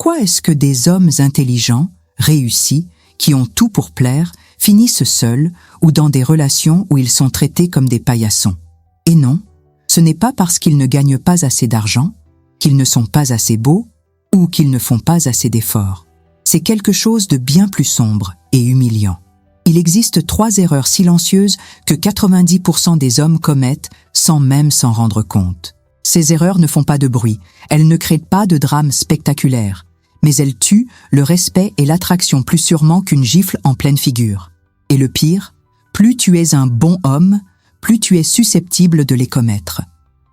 Pourquoi est-ce que des hommes intelligents, réussis, qui ont tout pour plaire, finissent seuls ou dans des relations où ils sont traités comme des paillassons? Et non, ce n'est pas parce qu'ils ne gagnent pas assez d'argent, qu'ils ne sont pas assez beaux ou qu'ils ne font pas assez d'efforts. C'est quelque chose de bien plus sombre et humiliant. Il existe 3 erreurs silencieuses que 90% des hommes commettent sans même s'en rendre compte. Ces erreurs ne font pas de bruit, elles ne créent pas de drame spectaculaire, mais elles tuent le respect et l'attraction plus sûrement qu'une gifle en pleine figure. Et le pire, plus tu es un bon homme, plus tu es susceptible de les commettre.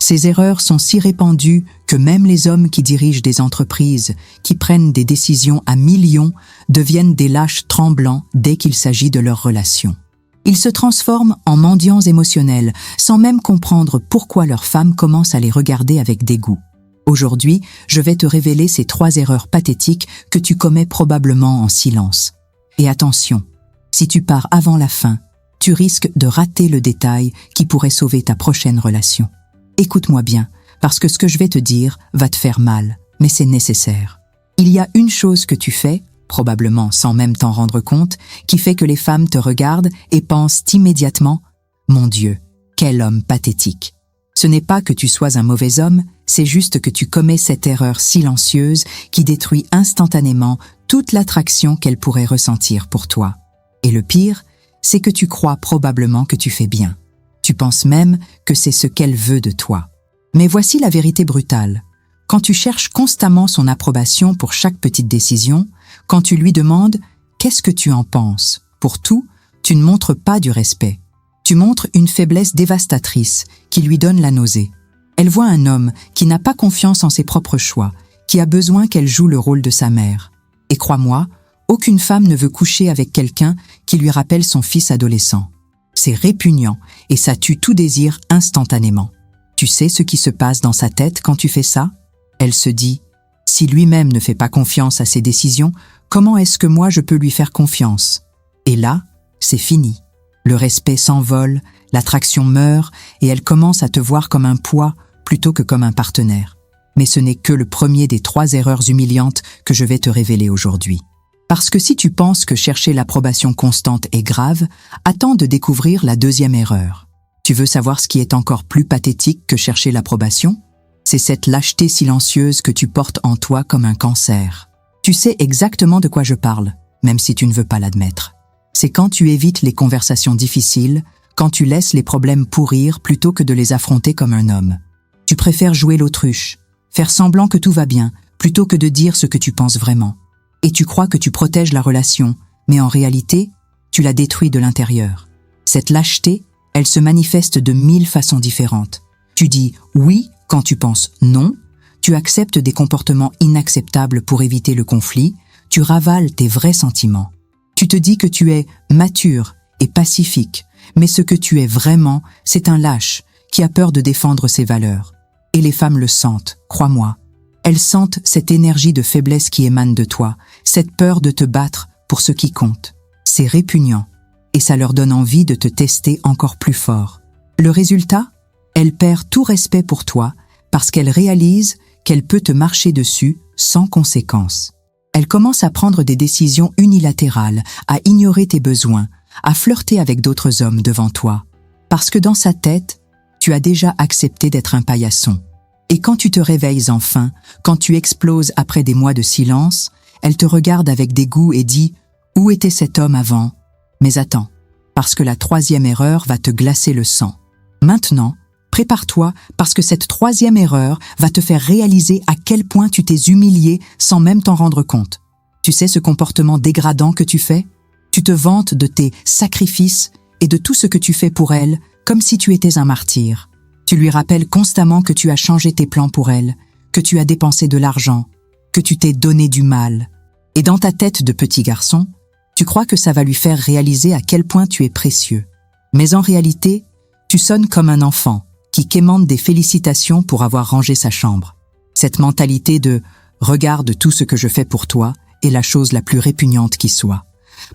Ces erreurs sont si répandues que même les hommes qui dirigent des entreprises, qui prennent des décisions à millions, deviennent des lâches tremblants dès qu'il s'agit de leurs relations. Ils se transforment en mendiants émotionnels, sans même comprendre pourquoi leurs femmes commencent à les regarder avec dégoût. Aujourd'hui, je vais te révéler ces 3 erreurs pathétiques que tu commets probablement en silence. Et attention, si tu pars avant la fin, tu risques de rater le détail qui pourrait sauver ta prochaine relation. Écoute-moi bien, parce que ce que je vais te dire va te faire mal, mais c'est nécessaire. Il y a une chose que tu fais, probablement sans même t'en rendre compte, qui fait que les femmes te regardent et pensent immédiatement « Mon Dieu, quel homme pathétique !» Ce n'est pas que tu sois un mauvais homme, c'est juste que tu commets cette erreur silencieuse qui détruit instantanément toute l'attraction qu'elle pourrait ressentir pour toi. Et le pire, c'est que tu crois probablement que tu fais bien. Tu penses même que c'est ce qu'elle veut de toi. Mais voici la vérité brutale. Quand tu cherches constamment son approbation pour chaque petite décision, quand tu lui demandes « Qu'est-ce que tu en penses ?» Pour tout, tu ne montres pas du respect. Tu montres une faiblesse dévastatrice qui lui donne la nausée. Elle voit un homme qui n'a pas confiance en ses propres choix, qui a besoin qu'elle joue le rôle de sa mère. Et crois-moi, aucune femme ne veut coucher avec quelqu'un qui lui rappelle son fils adolescent. C'est répugnant et ça tue tout désir instantanément. Tu sais ce qui se passe dans sa tête quand tu fais ça? Elle se dit « Si lui-même ne fait pas confiance à ses décisions, comment est-ce que moi je peux lui faire confiance ?» Et là, c'est fini. Le respect s'envole, l'attraction meurt et elle commence à te voir comme un poids plutôt que comme un partenaire. Mais ce n'est que le premier des 3 erreurs humiliantes que je vais te révéler aujourd'hui. Parce que si tu penses que chercher l'approbation constante est grave, attends de découvrir la 2e erreur. Tu veux savoir ce qui est encore plus pathétique que chercher l'approbation? C'est cette lâcheté silencieuse que tu portes en toi comme un cancer. Tu sais exactement de quoi je parle, même si tu ne veux pas l'admettre. C'est quand tu évites les conversations difficiles, quand tu laisses les problèmes pourrir plutôt que de les affronter comme un homme. Tu préfères jouer l'autruche, faire semblant que tout va bien, plutôt que de dire ce que tu penses vraiment. Et tu crois que tu protèges la relation, mais en réalité, tu la détruis de l'intérieur. Cette lâcheté, elle se manifeste de 1000 façons différentes. Tu dis « oui » quand tu penses « non », tu acceptes des comportements inacceptables pour éviter le conflit, tu ravales tes vrais sentiments. Tu te dis que tu es mature et pacifique, mais ce que tu es vraiment, c'est un lâche qui a peur de défendre ses valeurs. Et les femmes le sentent, crois-moi. Elles sentent cette énergie de faiblesse qui émane de toi, cette peur de te battre pour ce qui compte. C'est répugnant, et ça leur donne envie de te tester encore plus fort. Le résultat? Elle perd tout respect pour toi parce qu'elle réalise qu'elle peut te marcher dessus sans conséquence. Elle commence à prendre des décisions unilatérales, à ignorer tes besoins, à flirter avec d'autres hommes devant toi. Parce que dans sa tête, tu as déjà accepté d'être un paillasson. Et quand tu te réveilles enfin, quand tu exploses après des mois de silence, elle te regarde avec dégoût et dit « Où était cet homme avant ?» Mais attends, parce que la 3e erreur va te glacer le sang. Maintenant, prépare-toi parce que cette 3e erreur va te faire réaliser à quel point tu t'es humilié sans même t'en rendre compte. Tu sais ce comportement dégradant que tu fais? Tu te vantes de tes sacrifices et de tout ce que tu fais pour elle comme si tu étais un martyr. Tu lui rappelles constamment que tu as changé tes plans pour elle, que tu as dépensé de l'argent, que tu t'es donné du mal. Et dans ta tête de petit garçon, tu crois que ça va lui faire réaliser à quel point tu es précieux. Mais en réalité, tu sonnes comme un enfant qui quémande des félicitations pour avoir rangé sa chambre. Cette mentalité de « regarde tout ce que je fais pour toi » est la chose la plus répugnante qui soit.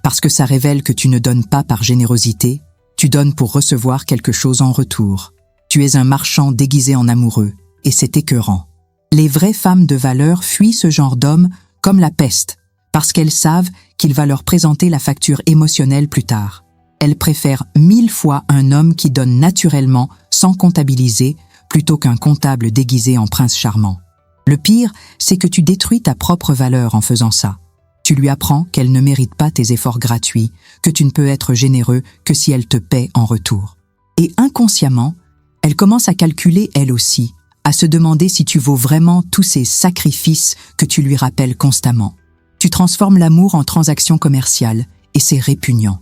Parce que ça révèle que tu ne donnes pas par générosité, tu donnes pour recevoir quelque chose en retour. Tu es un marchand déguisé en amoureux, et c'est écœurant. Les vraies femmes de valeur fuient ce genre d'hommes comme la peste, parce qu'elles savent qu'il va leur présenter la facture émotionnelle plus tard. Elles préfèrent 1000 fois un homme qui donne naturellement, sans comptabiliser, plutôt qu'un comptable déguisé en prince charmant. Le pire, c'est que tu détruis ta propre valeur en faisant ça. Tu lui apprends qu'elle ne mérite pas tes efforts gratuits, que tu ne peux être généreux que si elle te paie en retour. Et inconsciemment, elle commence à calculer elle aussi, à se demander si tu vaux vraiment tous ces sacrifices que tu lui rappelles constamment. Tu transformes l'amour en transaction commerciale, et c'est répugnant.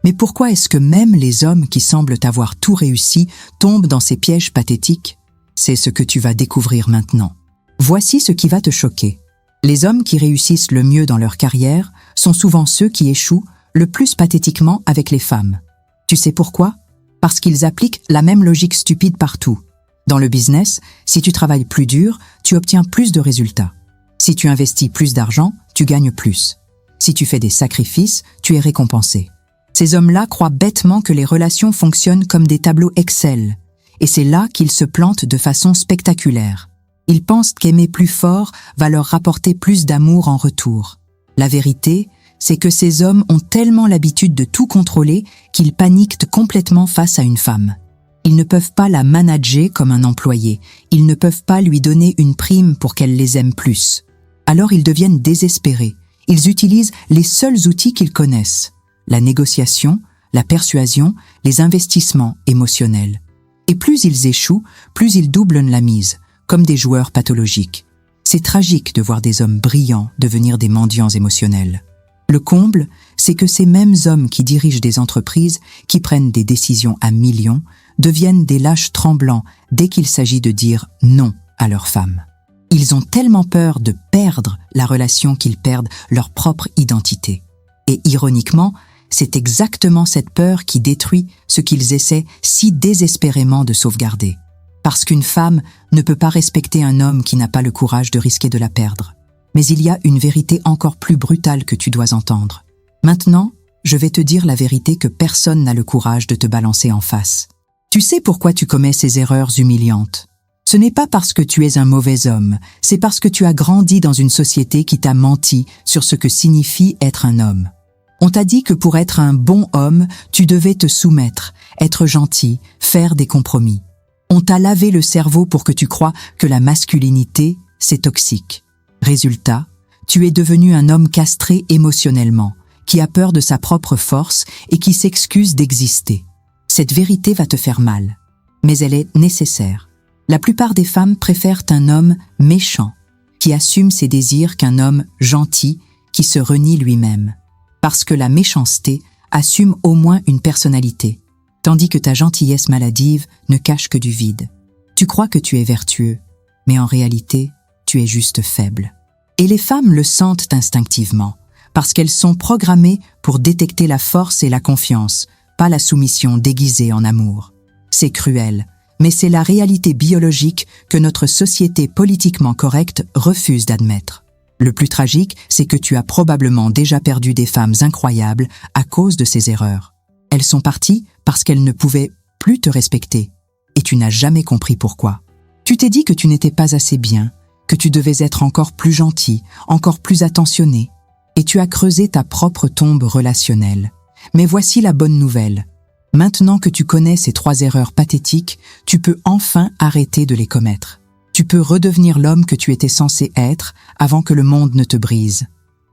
Mais pourquoi est-ce que même les hommes qui semblent avoir tout réussi tombent dans ces pièges pathétiques? C'est ce que tu vas découvrir maintenant. Voici ce qui va te choquer. Les hommes qui réussissent le mieux dans leur carrière sont souvent ceux qui échouent le plus pathétiquement avec les femmes. Tu sais pourquoi? Parce qu'ils appliquent la même logique stupide partout. Dans le business, si tu travailles plus dur, tu obtiens plus de résultats. Si tu investis plus d'argent, tu gagnes plus. Si tu fais des sacrifices, tu es récompensé. Ces hommes-là croient bêtement que les relations fonctionnent comme des tableaux Excel, et c'est là qu'ils se plantent de façon spectaculaire. Ils pensent qu'aimer plus fort va leur rapporter plus d'amour en retour. La vérité, c'est que ces hommes ont tellement l'habitude de tout contrôler qu'ils paniquent complètement face à une femme. Ils ne peuvent pas la manager comme un employé, ils ne peuvent pas lui donner une prime pour qu'elle les aime plus. Alors ils deviennent désespérés, ils utilisent les seuls outils qu'ils connaissent. La négociation, la persuasion, les investissements émotionnels. Et plus ils échouent, plus ils doublent la mise, comme des joueurs pathologiques. C'est tragique de voir des hommes brillants devenir des mendiants émotionnels. Le comble, c'est que ces mêmes hommes qui dirigent des entreprises, qui prennent des décisions à millions, deviennent des lâches tremblants dès qu'il s'agit de dire non à leur femme. Ils ont tellement peur de perdre la relation qu'ils perdent leur propre identité. Et ironiquement, c'est exactement cette peur qui détruit ce qu'ils essaient si désespérément de sauvegarder. Parce qu'une femme ne peut pas respecter un homme qui n'a pas le courage de risquer de la perdre. Mais il y a une vérité encore plus brutale que tu dois entendre. Maintenant, je vais te dire la vérité que personne n'a le courage de te balancer en face. Tu sais pourquoi tu commets ces erreurs humiliantes? Ce n'est pas parce que tu es un mauvais homme, c'est parce que tu as grandi dans une société qui t'a menti sur ce que signifie être un homme. On t'a dit que pour être un bon homme, tu devais te soumettre, être gentil, faire des compromis. On t'a lavé le cerveau pour que tu crois que la masculinité, c'est toxique. Résultat, tu es devenu un homme castré émotionnellement, qui a peur de sa propre force et qui s'excuse d'exister. Cette vérité va te faire mal, mais elle est nécessaire. La plupart des femmes préfèrent un homme méchant, qui assume ses désirs qu'un homme gentil, qui se renie lui-même. Parce que la méchanceté assume au moins une personnalité, tandis que ta gentillesse maladive ne cache que du vide. Tu crois que tu es vertueux, mais en réalité, tu es juste faible. Et les femmes le sentent instinctivement, parce qu'elles sont programmées pour détecter la force et la confiance, pas la soumission déguisée en amour. C'est cruel, mais c'est la réalité biologique que notre société politiquement correcte refuse d'admettre. Le plus tragique, c'est que tu as probablement déjà perdu des femmes incroyables à cause de ces erreurs. Elles sont parties parce qu'elles ne pouvaient plus te respecter, et tu n'as jamais compris pourquoi. Tu t'es dit que tu n'étais pas assez bien, que tu devais être encore plus gentil, encore plus attentionné, et tu as creusé ta propre tombe relationnelle. Mais voici la bonne nouvelle. Maintenant que tu connais ces 3 erreurs pathétiques, tu peux enfin arrêter de les commettre. Tu peux redevenir l'homme que tu étais censé être avant que le monde ne te brise.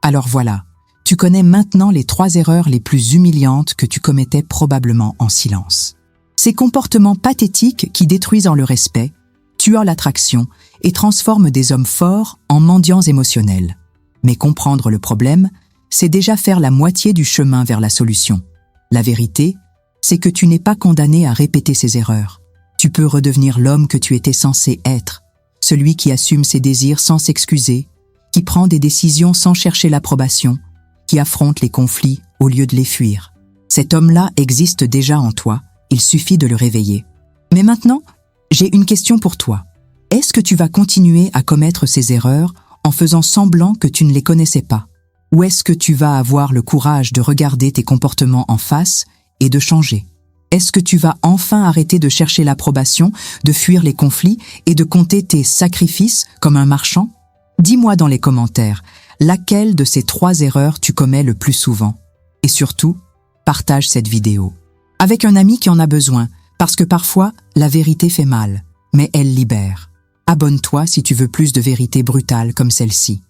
Alors voilà, tu connais maintenant les 3 erreurs les plus humiliantes que tu commettais probablement en silence. Ces comportements pathétiques qui détruisent le respect, tuent l'attraction et transforment des hommes forts en mendiants émotionnels. Mais comprendre le problème, c'est déjà faire la moitié du chemin vers la solution. La vérité, c'est que tu n'es pas condamné à répéter ces erreurs. Tu peux redevenir l'homme que tu étais censé être, celui qui assume ses désirs sans s'excuser, qui prend des décisions sans chercher l'approbation, qui affronte les conflits au lieu de les fuir. Cet homme-là existe déjà en toi, il suffit de le réveiller. Mais maintenant, j'ai une question pour toi. Est-ce que tu vas continuer à commettre ces erreurs en faisant semblant que tu ne les connaissais pas? Ou est-ce que tu vas avoir le courage de regarder tes comportements en face et de changer? Est-ce que tu vas enfin arrêter de chercher l'approbation, de fuir les conflits et de compter tes sacrifices comme un marchand? Dis-moi dans les commentaires, laquelle de ces 3 erreurs tu commets le plus souvent. Et surtout, partage cette vidéo avec un ami qui en a besoin, parce que parfois, la vérité fait mal, mais elle libère. Abonne-toi si tu veux plus de vérités brutales comme celle-ci.